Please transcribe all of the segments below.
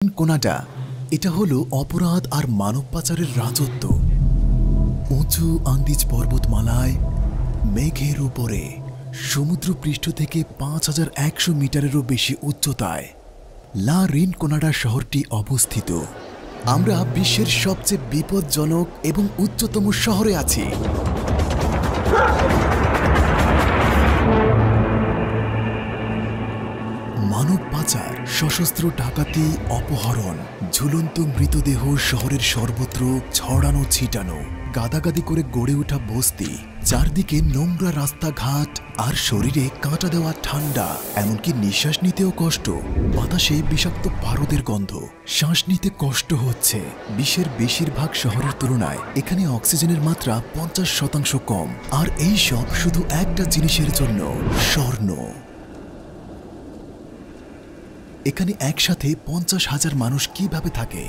কোনাডা এটা হলো অপরাধ আর মানব পাচারের রাজত্ব। উঁচু আন্দিজ পর্বতমালায় মেঘের উপরে সমুদ্রপৃষ্ঠ থেকে ৫১০০ মিটারেরও বেশি উচ্চতায় লা রিনকোনাডা শহরটি অবস্থিত। আমরা বিশ্বের সবচেয়ে বিপজ্জনক এবং উচ্চতম শহরে আছি। মানব পাচার, সশস্ত্র ডাকাতি, অপহরণ, ঝুলন্ত মৃতদেহ শহরের সর্বত্র ছড়ানো ছিটানো, গাদাগাদি করে গড়ে ওঠা বস্তি, চারদিকে নোংরা রাস্তাঘাট আর শরীরে কাঁটা দেওয়া ঠান্ডা, এমনকি নিঃশ্বাস নিতেও কষ্ট। বাতাসে বিষাক্ত পারদের গন্ধ, শ্বাস নিতে কষ্ট হচ্ছে। বিশ্বের বেশিরভাগ শহরের তুলনায় এখানে অক্সিজেনের মাত্রা ৫০% কম। আর এই সব শুধু একটা জিনিসের জন্য, স্বর্ণ। এখানে একসাথে ৫০,০০০ মানুষ কিভাবে থাকে?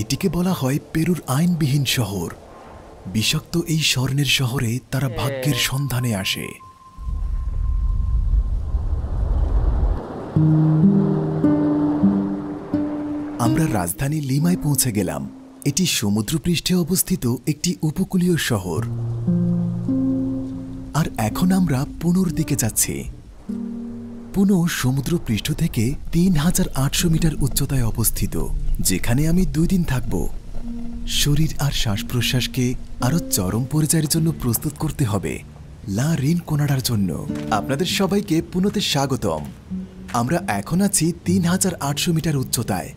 এটিকে বলা হয় পেরুর আইনবিহীন শহর। বিষাক্ত এই স্বর্ণের শহরে তারা ভাগ্যের সন্ধানে আসে। আমরা রাজধানী লিমায় পৌঁছে গেলাম। এটি সমুদ্রপৃষ্ঠে অবস্থিত একটি উপকূলীয় শহর। আর এখন আমরা পুনোর দিকে যাচ্ছি। পুনো সমুদ্রপৃষ্ঠ থেকে ৩৮০০ মিটার উচ্চতায় অবস্থিত, যেখানে আমি ২ দিন থাকব। শরীর আর শ্বাস প্রশ্বাসকে আরো চরম পর্যায়ের জন্য প্রস্তুত করতে হবে লা রিনকোনাডার জন্য। আপনাদের সবাইকে পুনোতে স্বাগতম। আমরা এখন আছি ৩৮০০ মিটার উচ্চতায়।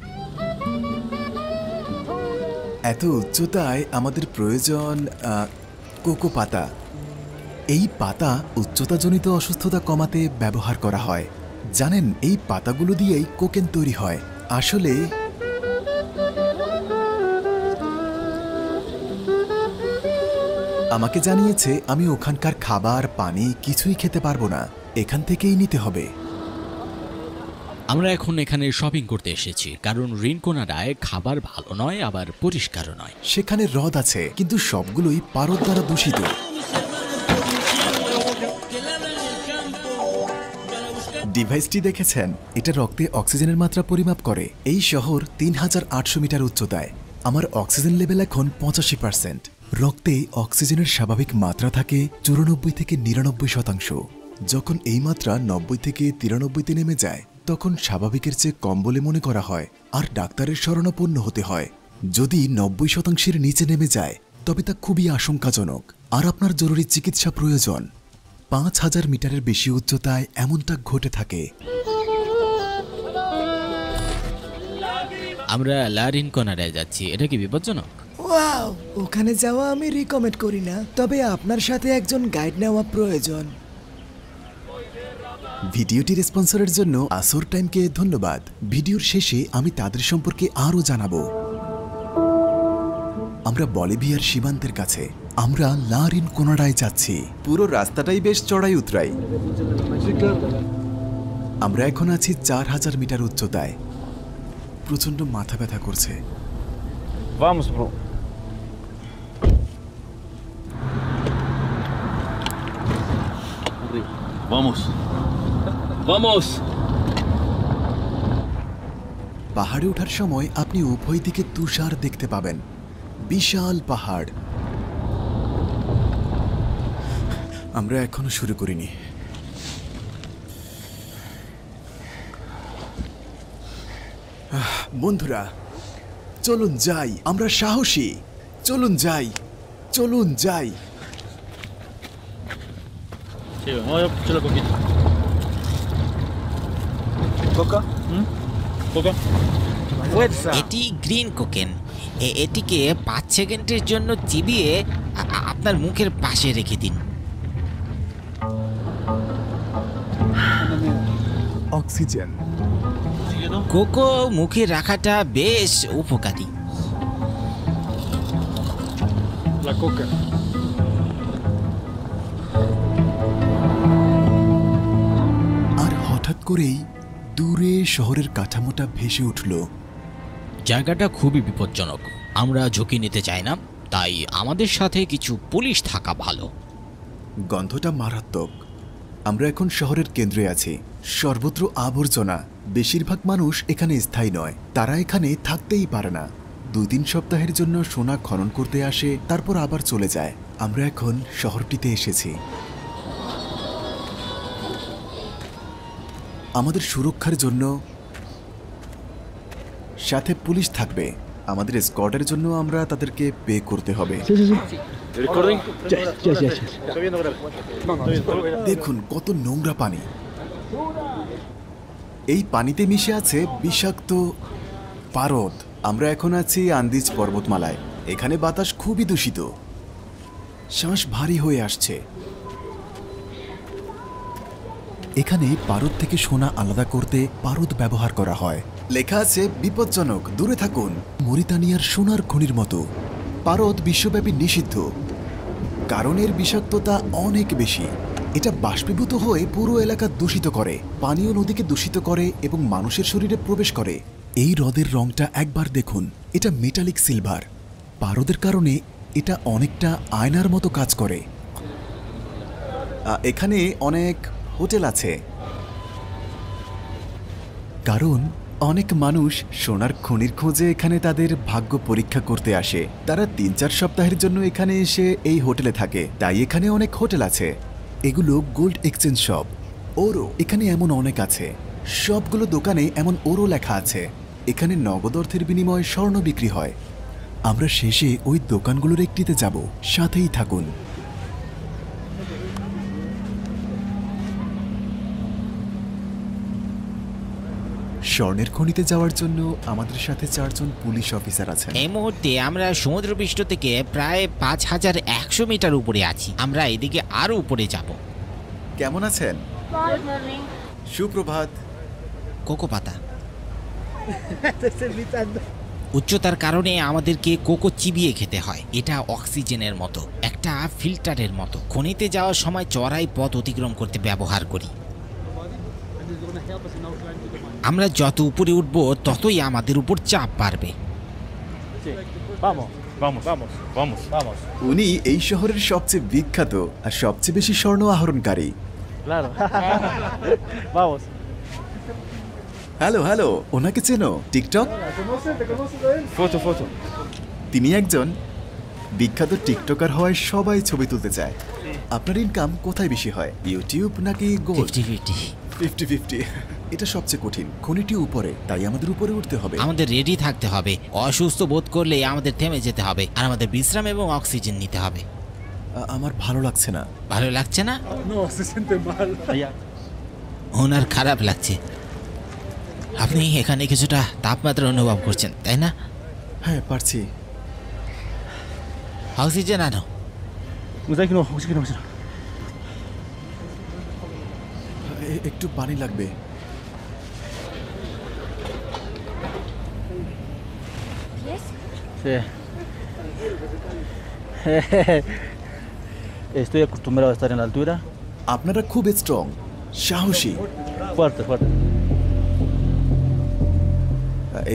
এত উচ্চতায় আমাদের প্রয়োজন কোকো পাতা। এই পাতা উচ্চতাজনিত অসুস্থতা কমাতে ব্যবহার করা হয়। জানেন, এই পাতাগুলো দিয়েই কোকেন তৈরি হয়। আসলে আমাকে জানিয়েছে আমি ওখানকার খাবার পানি কিছুই খেতে পারবো না, এখান থেকেই নিতে হবে। আমরা এখন এখানে শপিং করতে এসেছি, কারণ রিনকোনাডায় খাবার ভালো নয়, আবার পরিষ্কারও নয়। সেখানে হ্রদ আছে, কিন্তু সবগুলোই পারদ দ্বারা দূষিত। ডিভাইসটি দেখেছেন? এটা রক্তে অক্সিজেনের মাত্রা পরিমাপ করে। এই শহর ৩৮০০ মিটার উচ্চতায়। আমার অক্সিজেন লেভেল এখন ৮৫%। রক্তে অক্সিজেনের স্বাভাবিক মাত্রা থাকে ৯৪ থেকে ৯৯%। যখন এই মাত্রা ৯০ থেকে ৯৩-তে নেমে যায়, তখন স্বাভাবিকের চেয়ে কম বলে মনে করা হয় আর ডাক্তারের শরণাপন্ন হতে হয়। যদি ৯০%-এর নিচে নেমে যায়, তবে তা খুবই আশঙ্কাজনক আর আপনার জরুরি চিকিৎসা প্রয়োজন। ৫০০০ মিটারের বেশি উচ্চতায় এমনটা ঘটে থাকে। আমরা লা রিনকোনাডায় যাচ্ছি। এটা কি বিপজ্জনক? ওয়াও, ওখানে যাওয়া আমি রিকমেন্ড করি না, তবে আপনার সাথে একজন গাইড নেওয়া প্রয়োজন। ভিডিওটির স্পন্সরের জন্য আসর টাইমকে ধন্যবাদ। ভিডিওর শেষে আমি তাদের সম্পর্কে আরও জানাবো। আমরা বলিভিয়ার সীমান্তের কাছে। আমরা লা রিনকোনাডায় যাচ্ছি। পুরো রাস্তাটাই বেশ চড়াই উতরাই। আমরা এখন আছি ৪০০০ মিটার উচ্চতায়। প্রচন্ড মাথা ব্যথা করছে। Vamos, bro. Vamos. Vamos. পাহাড়ে ওঠার সময় আপনি উভয় দিকে তুষার দেখতে পাবেন। বিশাল পাহাড়। আমরা এখনো শুরু করিনি। বন্ধুরা, চলুন যাই। আমরা সাহসী। চলুন যাই, চলুন যাই। Sí, vamos a echarle poquito. ¿Coca? ¿Coca? Fuerza. এটি গ্রিন কোকেন। এটিকে ৫ সেকেন্ডের জন্য চিবিয়ে আপনার মুখের পাশে রেখে দিন। অক্সিজেন। কোকো মুখে রাখাটা বেশ উপকারী। La coca. আর হঠাৎ করেই দূরে শহরের কাঠামোটা ভেসে উঠল। জায়গাটা খুবই বিপজ্জনক। আমরা ঝুঁকি নিতে চাই না, তাই আমাদের সাথে কিছু পুলিশ থাকা ভালো। গন্ধটা মারাত্মক। আমরা এখন শহরের কেন্দ্রে আছি। সর্বত্র আবর্জনা। বেশিরভাগ মানুষ এখানে স্থায়ী নয়, তারা এখানে থাকতেই পারে না। 2-3 সপ্তাহের জন্য সোনা খনন করতে আসে, তারপর আবার চলে যায়। আমরা এখন শহরটিতে এসেছি। আমাদের সুরক্ষার জন্য সাথে পুলিশ থাকবে। আমাদের স্কোয়াডের জন্য আমরা তাদেরকে পে করতে হবে। Recording? Yes. দেখুন কত নোংরা পানি। এই পানিতে মিশে আছে বিষাক্ত পারদ। আমরা এখন আছি আন্দিজ পর্বতমালায়। এখানে বাতাস খুবই দূষিত, শ্বাস ভারী হয়ে আসছে। এখানে পারদ থেকে সোনা আলাদা করতে পারদ ব্যবহার করা হয়। লেখা আছে বিপজ্জনক, দূরে থাকুন। মরিতানিয়ার সোনার খনির মতো পারদ বিশ্বব্যাপী নিষিদ্ধ, কারণ এর বিষাক্ততা অনেক বেশি। এটা বাষ্পীভূত হয়ে পুরো এলাকা দূষিত করে, পানীয় নদীকে দূষিত করে এবং মানুষের শরীরে প্রবেশ করে। এই হ্রদের রংটা একবার দেখুন, এটা মেটালিক সিলভার। পারদের কারণে এটা অনেকটা আয়নার মতো কাজ করে। এখানে অনেক হোটেল আছে, কারণ অনেক মানুষ সোনার খনির খোঁজে এখানে তাদের ভাগ্য পরীক্ষা করতে আসে। তারা 3-4 সপ্তাহের জন্য এখানে এসে এই হোটেলে থাকে, তাই এখানে অনেক হোটেল আছে। এগুলো গোল্ড এক্সচেঞ্জ শপ। ওরো এখানে এমন অনেক আছে, সবগুলো দোকানে এমন ওরো লেখা আছে। এখানে নগদ অর্থের বিনিময়ে স্বর্ণ বিক্রি হয়। আমরা শেষে ওই দোকানগুলোর একটিতে যাব, সাথেই থাকুন। স্বর্ণের খনিতে যাওয়ার জন্য আমাদের সাথে 4 জন পুলিশ অফিসার আছেন। এই মুহূর্তে আমরা সমুদ্রপৃষ্ঠ থেকে প্রায় 5100 মিটার উপরে আছি। আমরা এদিকে আরো উপরে যাব। কেমন আছেন? সুপ্রভাত। কোকো পাতা। উচ্চতার কারণে আমাদেরকে কোকো চিবিয়ে খেতে হয়। এটা অক্সিজেনের মতো, একটা ফিল্টারের মতো। খনিতে যাওয়ার সময় চড়াই পথ অতিক্রম করতে ব্যবহার করি। আমরা যত উপরে উঠব ততই আমাদের উপর চাপ বাড়বে। উনি এই শহরের সবচেয়ে বিখ্যাত আর সবচেয়ে বেশি স্বর্ণ আহরণকারী। হ্যালো, ওনাকে চেনো? টিকটক? Foto. তিনি একজন বিখ্যাত টিকটকার হওয়ায় সবাই ছবি তুলতে চায়। আপনার ইনকাম কোথায় বেশি হয়, ইউটিউব নাকি গোল্ড? 50-50। এটা সবচেয়ে কঠিন। খনিটি উপরে, তাই আমাদের উপরে উঠতে হবে। আমাদের রেডি থাকতে হবে। অসুস্থ বোধ করলে আমাদের থেমে যেতে হবে, আর আমাদের বিশ্রাম এবং অক্সিজেন নিতে হবে। আমার ভালো লাগছে না। ভালো লাগছে না? No, se siente mal. ওনার খারাপ লাগছে। আপনি এখানে কিছুটা তাপমাত্রা অনুভব করছেন, তাই না? হ্যাঁ, পারছি। অক্সিজেন আনো। Oxígeno. একটু পানি লাগবে। Sí. Estoy acostumbrado a estar en la altura. আপনারা খুব স্ট্রং, সাহসী। Fuerte.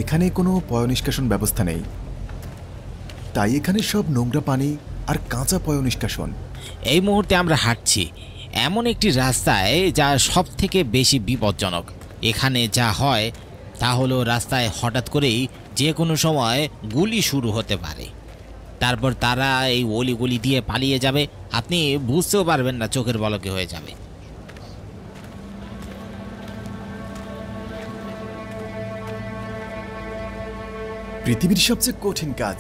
এখানে কোনো পয়ঃনিষ্কাশন ব্যবস্থা নেই, তাই এখানে সব নোংরা পানি আর কাঁচা পয়ঃনিষ্কাশন। এই মুহূর্তে আমরা হাঁটছি এমন একটি রাস্তায় যা সব থেকে বেশি বিপজ্জনক। এখানে যা হয় তা হলো রাস্তায় হঠাৎ করেই যে কোনো সময় গুলি শুরু হতে পারে। তারপর তারা এই অলিগলি দিয়ে পালিয়ে যাবে, আপনি বুঝতেও পারবেন না, চোখের পলকে হয়ে যাবে। পৃথিবীর সবচেয়ে কঠিন কাজ।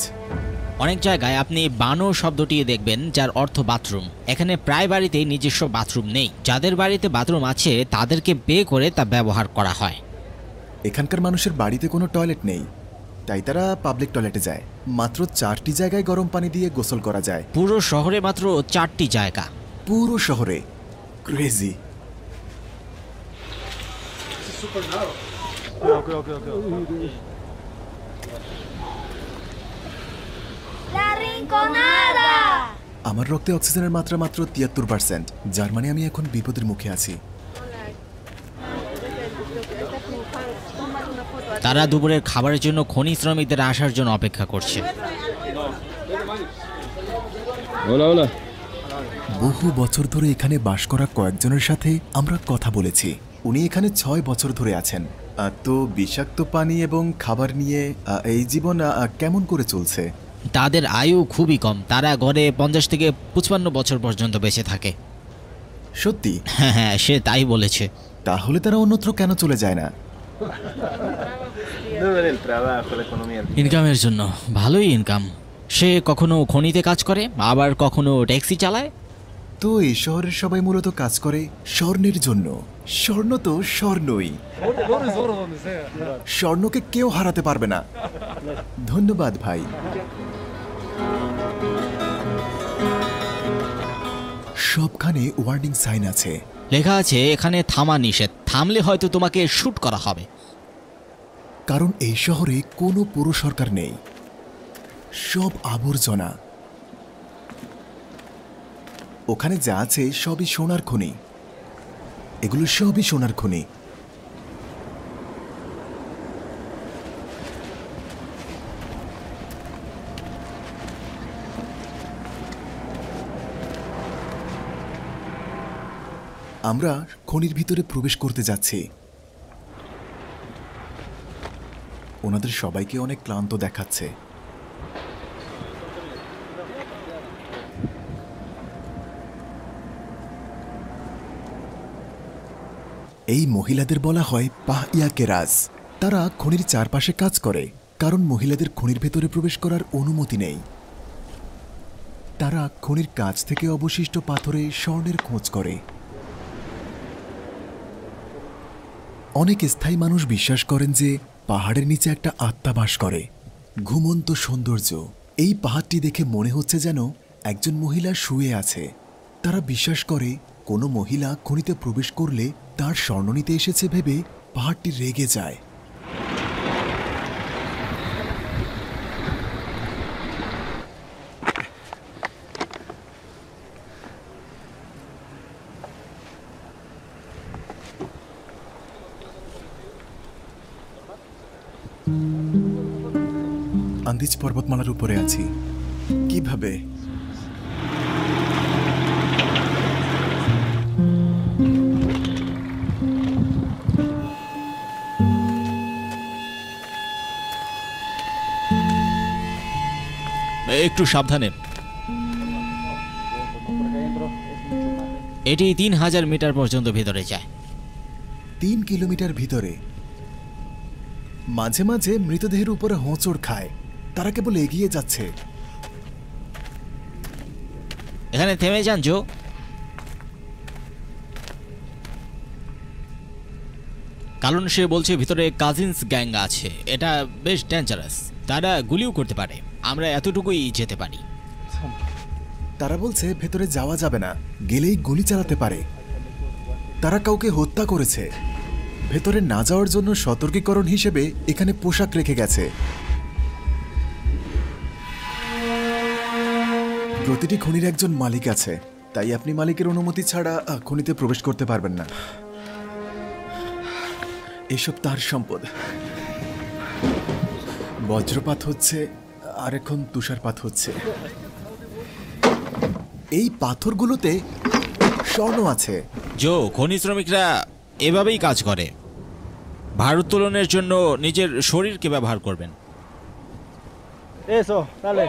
অনেক জায়গায় আপনি বানো শব্দটি দেখবেন, যার অর্থ বাথরুম। এখানে প্রায় বাড়িতেই নিজস্ব বাথরুম নেই। যাদের বাড়িতে বাথরুম আছে তাদেরকে পে করে তা ব্যবহার করা হয়। এখানকার মানুষের বাড়িতে কোনো টয়লেট নেই, তাই তারা পাবলিক টয়লেটে যায়। মাত্র 4টি জায়গায় গরম পানি দিয়ে গোসল করা যায়। পুরো শহরে মাত্র 4টি জায়গা। পুরো শহরে। ক্রেজি। Okay. La Rinconada! আমার রক্তে অক্সিজেনের মাত্রা মাত্র 73%, যার মানে আমি এখন বিপদের মুখে আছি। তারা দুপুরের খাবারের জন্য খনি শ্রমিকদের আসার জন্য অপেক্ষা করছে। Hola. বহু বছর ধরে এখানে বাস করা কয়েকজনের সাথে আমরা কথা বলেছি। উনি এখানে 6 বছর ধরে আছেন। তো বিষাক্ত পানি এবং খাবার নিয়ে এই জীবন কেমন করে চলছে? তাদের আয়ু খুবই কম, তারা গড়ে 50 থেকে 55 বছর পর্যন্ত বেঁচে থাকে। সত্যি? হ্যাঁ হ্যাঁ, সে তাই বলেছে। তাহলে তারা অন্যত্র কেন চলে যায় না? ইনকামের জন্য। ভালোই ইনকাম। সে কখনো খনিতে কাজ করে, আবার কখনো ট্যাক্সি চালায়। তো এই শহরের সবাই মূলত কাজ করে স্বর্ণের জন্য। স্বর্ণ তো স্বর্ণই, স্বর্ণকে কেউ হারাতে পারবে না। ধন্যবাদ ভাই। সবখানে ওয়ার্নিং সাইন আছে, লেখা আছে এখানে থামা নিষেধ, থামলে হয়তো তোমাকে শুট করা হবে। কারণ এই শহরে কোনো পুরো সরকার নেই, সব আবর্জনা। ওখানে যা আছে সবই সোনার খনি, এগুলো সবই সোনার খনি। আমরা খনির ভিতরে প্রবেশ করতে যাচ্ছি। ওনাদের সবাইকে অনেক ক্লান্ত দেখাচ্ছে। এই মহিলাদের বলা হয় পাহিয়া কেরাজ। তারা খনির চারপাশে কাজ করে, কারণ মহিলাদের খনির ভেতরে প্রবেশ করার অনুমতি নেই। তারা খনির কাজ থেকে অবশিষ্ট পাথরে স্বর্ণের খোঁজ করে। অনেক স্থায়ী মানুষ বিশ্বাস করেন যে পাহাড়ের নিচে একটা আত্মা বাস করে, ঘুমন্ত সৌন্দর্য। এই পাহাড়টি দেখে মনে হচ্ছে যেন একজন মহিলা শুয়ে আছে। তারা বিশ্বাস করে কোনো মহিলা খনিতে প্রবেশ করলে তার স্বর্ণ নিতে এসেছে ভেবে পাহাড়টি রেগে যায়। আন্দিজ পর্বতমালার উপরে আছি। কিভাবে? একটু সাবধানে। এটি 3000 মিটার পর্যন্ত ভেতরে যায়। 3 কিলোমিটার ভিতরে। মাঝে মাঝে মৃতদেহের উপরে হোঁচড় খায়। তারা কেবল এগিয়ে যাচ্ছে। এখানে থেমে যান জো। কারণ সে বলছে ভিতরে কাজিনস গ্যাং আছে, এটা বেশ ডেঞ্জারাস। তারা গুলিও করতে পারে, আমরা এতটুকুই যেতে পারি। তারা বলছে ভেতরে যাওয়া যাবে না, গেলেই গুলি চালাতে পারে। তারা কাউকে হত্যা করেছে। ভেতরে না যাওয়ার জন্য সতর্কীকরণ হিসেবে এখানে পোশাক রেখে গেছে। প্রতিটি খনির একজন মালিক আছে, তাই আপনি মালিকের অনুমতি ছাড়া খনিতে প্রবেশ করতে পারবেন না। এসব তার সম্পদ। বজ্রপাত হচ্ছে আর এখন তুষারপাত হচ্ছে। এই পাথরগুলোতে স্বর্ণ আছে। জো, খনি শ্রমিকরা এভাবেই কাজ করে। ভারোত্তোলনের জন্য নিজের শরীরকে ব্যবহার করবেন। Eso, dale.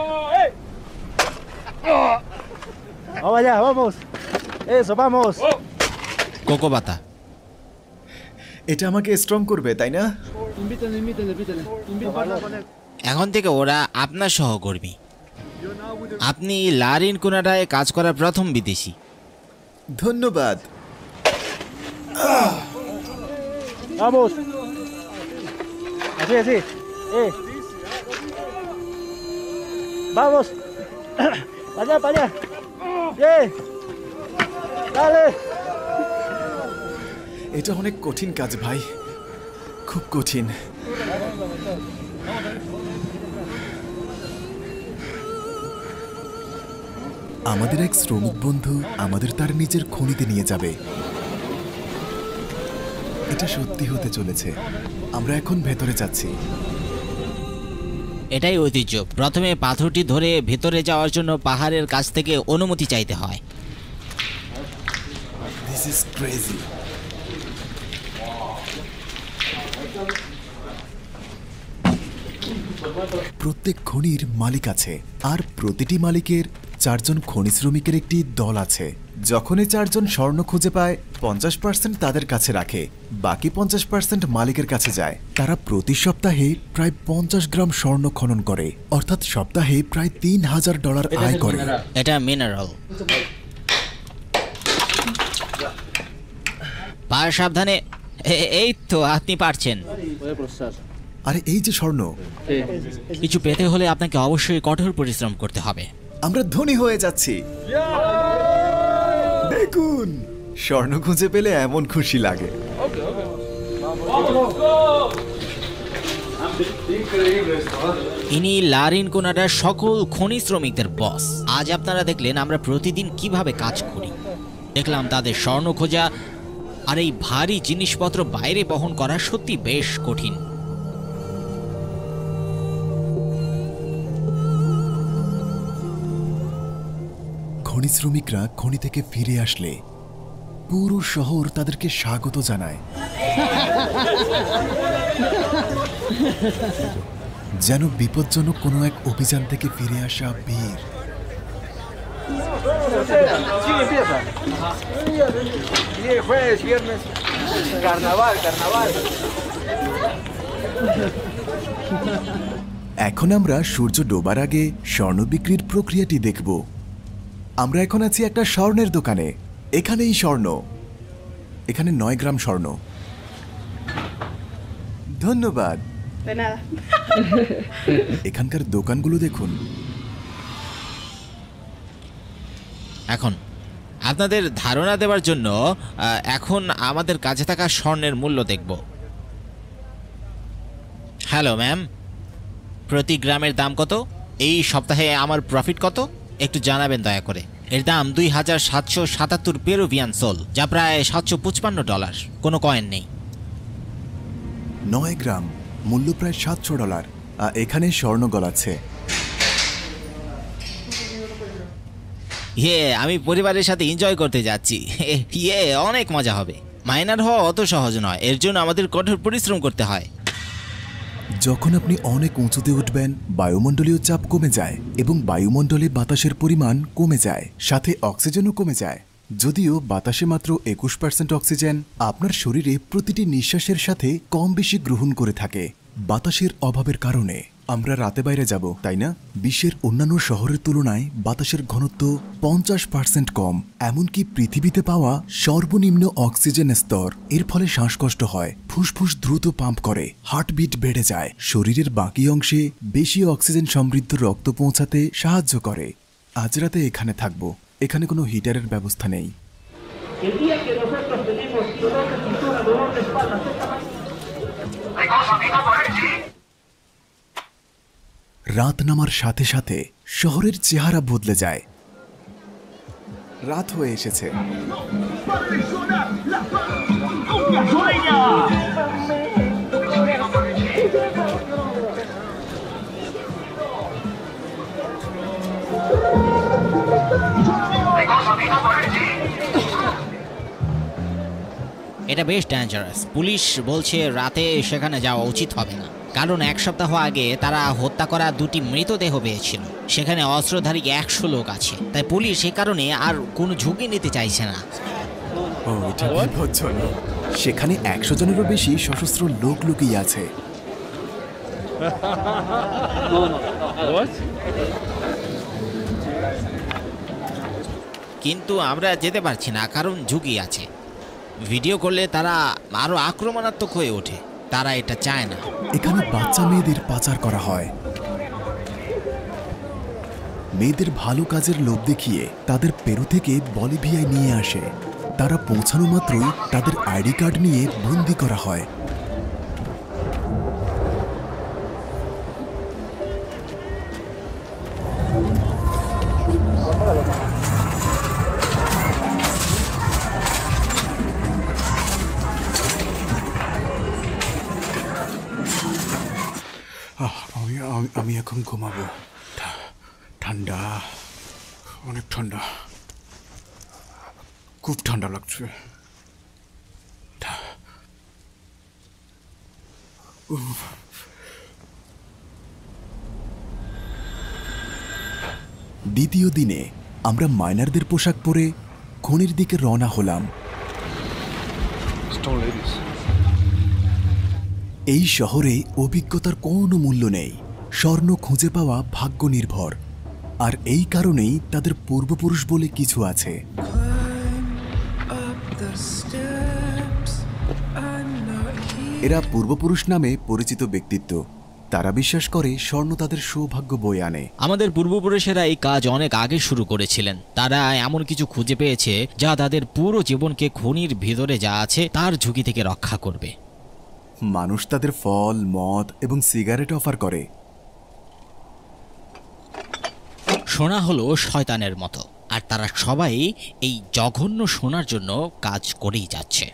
Vamos allá, vamos. Eso, vamos. Cocoa পাতা। এটা আমাকে স্ট্রং করবে, তাই না? এখন থেকে ওরা আপনার সহকর্মী। আপনি লারিন কোনাডায় কাজ করা প্রথম বিদেশি। ধন্যবাদ। Vamos. Así, así. Vamos. Para allá, para allá. Bien. Dale. এটা অনেক কঠিন কাজ ভাই, খুব কঠিন। আমাদের এক শ্রমিক বন্ধু আমাদের তার নিজের খনিতে নিয়ে যাবে। এটা সত্যি হতে চলেছে। আমরা এখন ভেতরে যাচ্ছি। এটাই ঐতিহ্য। প্রথমে পাথরটি ধরে ভেতরে যাওয়ার জন্য পাহাড়ের কাছ থেকে অনুমতি চাইতে হয়। Is crazy. প্রত্যেক খনির মালিক আছে, আর প্রতিটি মালিকের 4 জন খনি শ্রমিকের একটি দল আছে। যখনই 4 জন স্বর্ণ খুঁজে পায় 50% তাদের কাছে রাখে, বাকি 50% মালিকের কাছে যায়। তারা প্রতি সপ্তাহে প্রায় 50 গ্রাম স্বর্ণ খনন করে, অর্থাৎ সপ্তাহে প্রায় $3000 আয় করে। এটা মিনারেল। পা সাবধানে। এই তো আপনি পারছেন। আরে এই যে স্বর্ণ, কিছু পেতে হলে আপনাকে অবশ্যই কঠোর পরিশ্রম করতে হবে। আমরা ধনী হয়ে যাচ্ছি। দেখুন, স্বর্ণ খুঁজে পেলে এমন খুশি লাগে। ইনি লারিন কোনাডার সকল খনি শ্রমিকদের বস। আজ আপনারা দেখলেন আমরা প্রতিদিন কিভাবে কাজ করি। দেখলাম তাদের স্বর্ণ খোঁজা, আর এই ভারী জিনিসপত্র বাইরে বহন করা সত্যি বেশ কঠিন। খনি শ্রমিকরা খনি থেকে ফিরে আসলে পুরো শহর তাদেরকে স্বাগত জানায়, যেন বিপজ্জনক কোনো এক অভিযান থেকে ফিরে আসা বীর। এখন আমরা সূর্য ডোবার আগে স্বর্ণ বিক্রির প্রক্রিয়াটি দেখব। আমরা এখন আছি একটা স্বর্ণের দোকানে। এখানেই স্বর্ণ, এখানে 9 গ্রাম স্বর্ণ। ধন্যবাদ। এখানকার দোকানগুলো দেখুন। এখন আপনাদের ধারণা দেওয়ার জন্য এখন আমাদের কাছে থাকা স্বর্ণের মূল্য দেখব। হ্যালো ম্যাম, প্রতি গ্রামের দাম কত? এই সপ্তাহে আমার প্রফিট কত একটু জানাবেন দয়া করে। এর দাম $2777 পেরুভিয়ান সোল, যা প্রায় $755। কোনো কয়েন নেই। 9 গ্রাম, মূল্য প্রায় $700। এখানে স্বর্ণ গলাচ্ছে। আমি পরিবারের সাথে এনজয় করতে যাচ্ছি। অনেক মজা হবে। মাইনার হওয়া অত সহজ নয়, এর জন্য আমাদের কঠোর পরিশ্রম করতে হয়। যখন আপনি অনেক উঁচুতে উঠবেন, বায়ুমণ্ডলীয় চাপ কমে যায় এবং বায়ুমণ্ডলে বাতাসের পরিমাণ কমে যায়, সাথে অক্সিজেনও কমে যায়। যদিও বাতাসে মাত্র 21% অক্সিজেন আপনার শরীরে প্রতিটি নিঃশ্বাসের সাথে কম বেশি গ্রহণ করে থাকে। বাতাসের অভাবের কারণে আমরা রাতে বাইরে যাব, তাই না? বিশ্বের অন্যান্য শহরের তুলনায় বাতাসের ঘনত্ব 50% কম। এমনকি পৃথিবীতে পাওয়া সর্বনিম্ন অক্সিজেন স্তর। এর ফলে শ্বাসকষ্ট হয়, ফুসফুস দ্রুত পাম্প করে, হার্টবিট বেড়ে যায়, শরীরের বাকি অংশে বেশি অক্সিজেন সমৃদ্ধ রক্ত পৌঁছাতে সাহায্য করে। আজ রাতে এখানে থাকব। এখানে কোনো হিটারের ব্যবস্থা নেই। রাত নামার সাথে সাথে শহরের চেহারা বদলে যায়। রাত হয়ে এসেছে। এটা বেশ ডেঞ্জারাস। পুলিশ বলছে রাতে সেখানে যাওয়া উচিত হবে না, কারণ 1 সপ্তাহ আগে তারা হত্যা করা 2টি মৃতদেহ পেয়েছিল। সেখানে অস্ত্রধারী 100 লোক আছে, তাই পুলিশ এ কারণে আর কোনো ঝুঁকি নিতে চাইছে না। এটা বিপজ্জনক। সেখানে 100 জনেরও বেশি সশস্ত্র লোক লুকিয়ে আছে। কিন্তু আমরা যেতে পারছি না, কারণ ঝুঁকি আছে। ভিডিও করলে তারা আরো আক্রমণাত্মক হয়ে ওঠে। তারা এটা চায় না। এখানে বাচ্চা মেয়েদের পাচার করা হয়। মেয়েদের ভালো কাজের লোভ দেখিয়ে তাদের পেরু থেকে বলিভিয়ায় নিয়ে আসে। তারা পৌঁছানো মাত্রই তাদের আইডি কার্ড নিয়ে বন্দি করা হয়। আমি এখন ঘুমাবো। ঠান্ডা, অনেক ঠান্ডা, খুব ঠান্ডা লাগছে। দ্বিতীয় দিনে আমরা মাইনারদের পোশাক পরে খনির দিকে রওনা হলাম। এই শহরে অভিজ্ঞতার কোনো মূল্য নেই। স্বর্ণ খুঁজে পাওয়া ভাগ্য নির্ভর, আর এই কারণেই তাদের পূর্বপুরুষ বলে কিছু আছে। এরা পূর্বপুরুষ নামে পরিচিত ব্যক্তিত্ব। তারা বিশ্বাস করে স্বর্ণ তাদের সৌভাগ্য বয়ে আনে। আমাদের পূর্বপুরুষেরা এই কাজ অনেক আগে শুরু করেছিলেন। তারা এমন কিছু খুঁজে পেয়েছে যা তাদের পুরো জীবনকে খনির ভিতরে যা আছে তার ঝুঁকি থেকে রক্ষা করবে। মানুষ তাদের ফল, মদ এবং সিগারেট অফার করে। সোনা হলো শয়তানের মতো, আর তারা সবাই এই জঘন্য সোনার জন্য কাজ করেই যাচ্ছে।